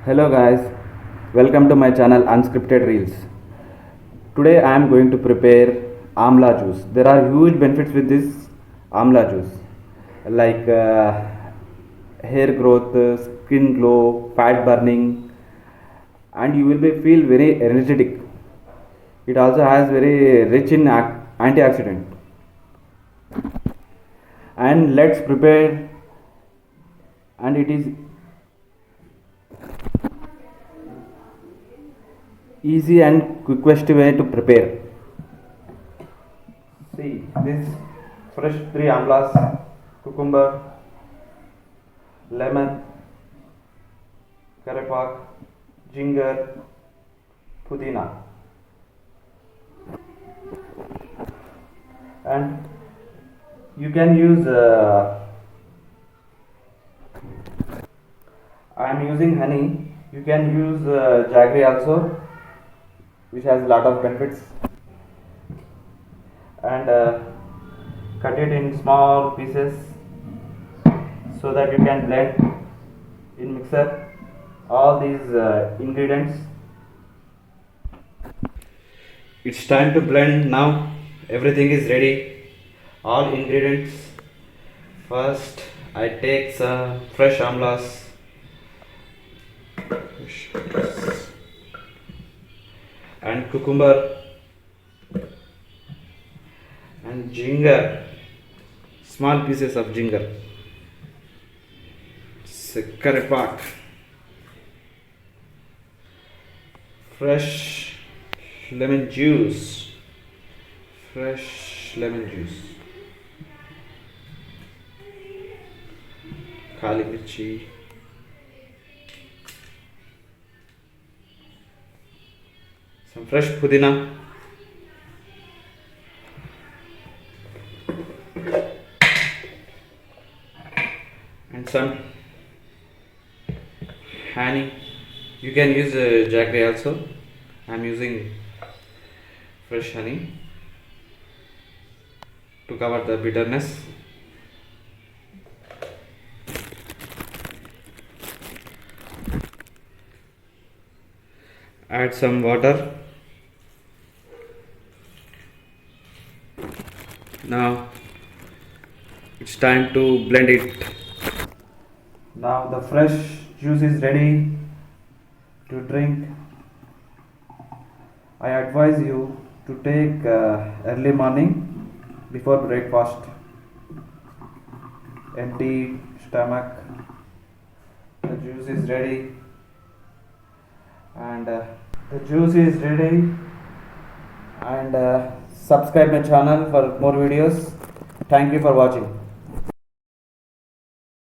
Hello guys, welcome to my channel Unscripted Reels. Today I am going to prepare Amla juice. There are huge benefits with this Amla juice like hair growth, skin glow, fat burning, and you will be feel very energetic. It also has very rich in antioxidant. And let's prepare, and it is easy and quickest way to prepare. See this fresh three amlas, cucumber, lemon, curry ginger, pudina, and you can use. I am using honey. You can use jaggery also, which has a lot of benefits, and cut it in small pieces so that you can blend in mixer all these ingredients. It's time to blend now. Everything is ready, all ingredients. First I take some fresh amlas and cucumber and ginger, small pieces of ginger, curry pack, fresh lemon juice, kali mirchi, some fresh pudina, and some honey. You can use jaggery also. I am using fresh honey to cover the bitterness. Add some water. Now it's time to blend it. Now the fresh juice is ready to drink. I advise you to take early morning before breakfast. Empty stomach. The juice is ready, and subscribe my channel for more videos. Thank you for watching.